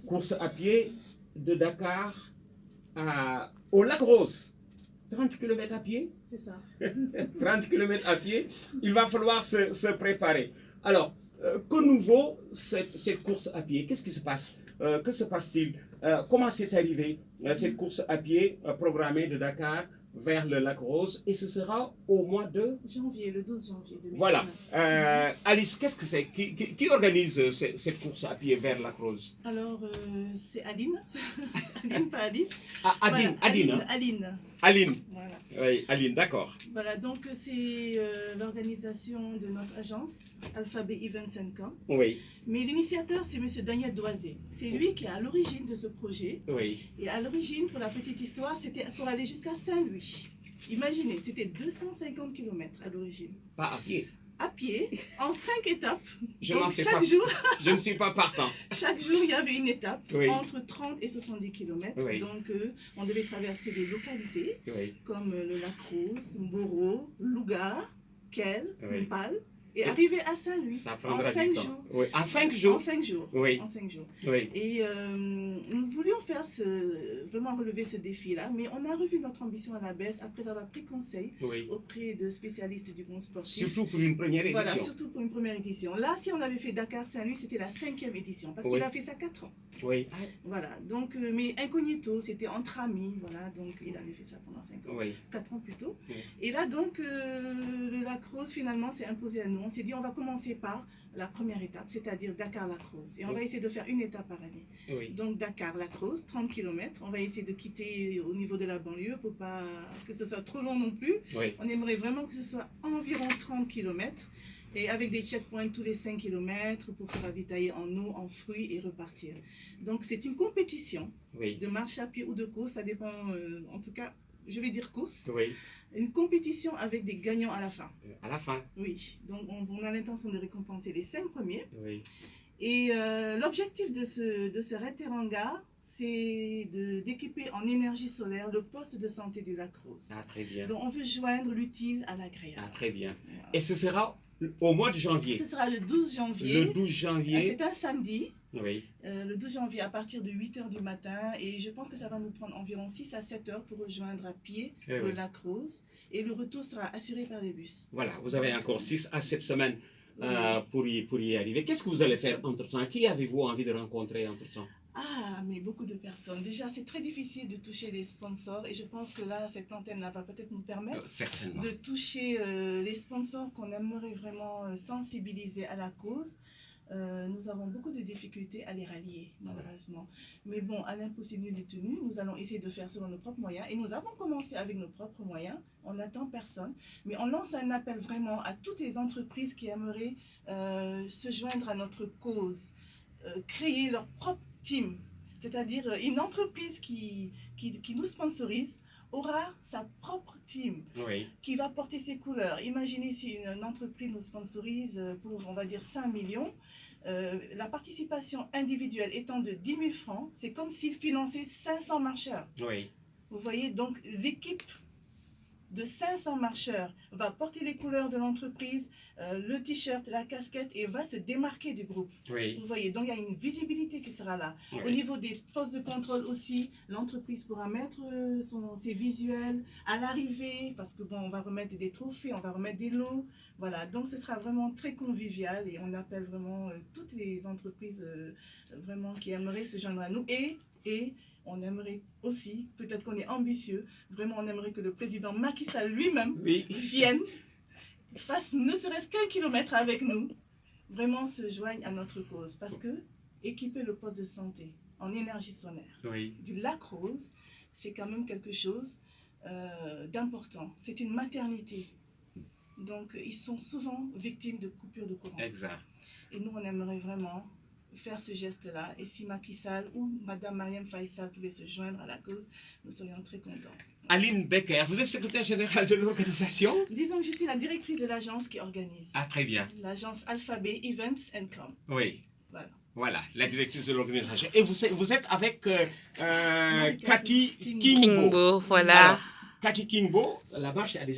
course à pied de Dakar au Lac Rose. 30 km à pied. C'est ça. 30 km à pied. Il va falloir se préparer. Alors, que nouveau cette course à pied? Qu'est-ce qui se passe? Que se passe-t-il? Comment c'est arrivé cette course à pied programmée de Dakar vers le Lac Rose, et ce sera au mois de janvier, le 12 janvier 2019. Voilà. Alice, qu'est-ce que c'est? Qui organise cette course à pied vers Lac Rose? Alors, c'est Aline. Aline, pas Alice. Ah, Adine, Voilà, Adine, hein? Aline. Aline. Voilà. Oui, Aline, d'accord. Voilà, donc c'est l'organisation de notre agence, Alphabet Events & Com. Oui, Mais l'initiateur, c'est M. Daniel Doisé. C'est lui qui est à l'origine de ce projet. oui. Et à l'origine, pour la petite histoire, c'était pour aller jusqu'à Saint-Louis. Imaginez, c'était 250 km à l'origine. Pas à pied. À pied, en 5 étapes. Je Donc, n'en fais chaque pas. jour, Je ne suis pas partant. chaque jour, il y avait une étape Oui. entre 30 et 70 km. Oui. Donc, on devait traverser des localités Oui. comme le Lac Rose, Mboro, Louga, Kell, Oui. Mpal, et arriver à Saint-Louis Ça en prendra 5 du temps. jours. Oui. En 5 En jours? 5 jours. Oui. En 5 jours. Oui. Et nous voulions faire vraiment relever ce défi-là, mais on a revu notre ambition à la baisse après avoir pris conseil Oui. auprès de spécialistes du monde sportif. Surtout pour une première édition. Voilà, surtout pour une première édition. Là, si on avait fait Dakar-Saint-Louis, c'était la 5e édition, parce Oui. qu'il a fait ça 4 ans. Oui. Voilà, donc, mais incognito, c'était entre amis, voilà, donc il avait fait ça pendant 5 ans, Oui. 4 ans plutôt. Oui. Et là, donc, le Lac Rose, finalement, s'est imposé à nous. On s'est dit, on va commencer par la première étape, c'est-à-dire Dakar-Lac Rose. Et on va essayer de faire une étape par année. Oui. Donc, Dakar-Lac Rose, 30 km. On va essayer de quitter au niveau de la banlieue pour pas que ce soit trop long non plus. Oui. On aimerait vraiment que ce soit environ 30 km. Et avec des checkpoints tous les 5 km pour se ravitailler en eau, en fruits et repartir. Donc, c'est une compétition Oui. de marche à pied ou de course, ça dépend, en tout cas, je vais dire course. Oui. Une compétition avec des gagnants à la fin. À la fin. Oui, donc on a l'intention de récompenser les 5 premiers. Oui. Et l'objectif de ce Raid Teranga, c'est d'équiper en énergie solaire le poste de santé du Lac Rose. Ah, très bien. Donc on veut joindre l'utile à l'agréable. Ah, très bien. Voilà. Et ce sera au mois de janvier. Ce sera le 12 janvier. Le 12 janvier. C'est un samedi. Oui. Le 12 janvier à partir de 8 h du matin, et je pense que ça va nous prendre environ 6 à 7 heures pour rejoindre à pied Oui, le oui. Lac Rose, et le retour sera assuré par des bus. Voilà, vous avez encore 6 à 7 semaines pour y arriver. Qu'est-ce que vous allez faire entre-temps? Qui avez-vous envie de rencontrer entre-temps? Ah, mais beaucoup de personnes. Déjà, c'est très difficile de toucher les sponsors, et je pense que là, cette antenne-là va peut-être nous permettre Certainement. de toucher les sponsors qu'on aimerait vraiment sensibiliser à la cause. Nous avons beaucoup de difficultés à les rallier, malheureusement. Mais bon, à l'impossible nul est tenu, nous allons essayer de faire selon nos propres moyens. Et nous avons commencé avec nos propres moyens, on n'attend personne. Mais on lance un appel vraiment à toutes les entreprises qui aimeraient se joindre à notre cause, créer leur propre team. C'est-à-dire une entreprise qui nous sponsorise aura sa propre team Oui. qui va porter ses couleurs. Imaginez si une entreprise nous sponsorise pour, on va dire, 5 millions. La participation individuelle étant de 10 000 francs, c'est comme s'il finançait 500 marcheurs. Oui. Vous voyez, donc l'équipe de 500 marcheurs va porter les couleurs de l'entreprise, le t-shirt, la casquette, et va se démarquer du groupe. Oui. Vous voyez, donc il y a une visibilité qui sera là. Oui. Au niveau des postes de contrôle aussi, l'entreprise pourra mettre ses visuels à l'arrivée, parce que bon, on va remettre des trophées, on va remettre des lots. Voilà, donc ce sera vraiment très convivial, et on appelle vraiment toutes les entreprises vraiment qui aimeraient se joindre à nous. Et on aimerait aussi, peut-être qu'on est ambitieux, vraiment on aimerait que le président Macky Sall lui-même Oui. vienne, fasse ne serait-ce qu'un kilomètre avec nous, vraiment se joigne à notre cause. Parce que équiper le poste de santé en énergie solaire Oui. du Lac Rose, c'est quand même quelque chose d'important. C'est une maternité. Donc ils sont souvent victimes de coupures de courant. Exact. Et nous, on aimerait vraiment faire ce geste-là. Et si Macky Sall ou Madame Marième Faye Sall pouvaient se joindre à la cause, nous serions très contents. Aline Becker, vous êtes secrétaire générale de l'organisation? Disons que je suis la directrice de l'agence qui organise. Ah, très bien. L'agence Alphabet Events & Com. Oui. Voilà. Voilà, la directrice de l'organisation. Et vous êtes avec Cathy Cathy Kingbo. Kingbo. Kingbo, voilà. Alors, Cathy Kingbo, la marche a déjà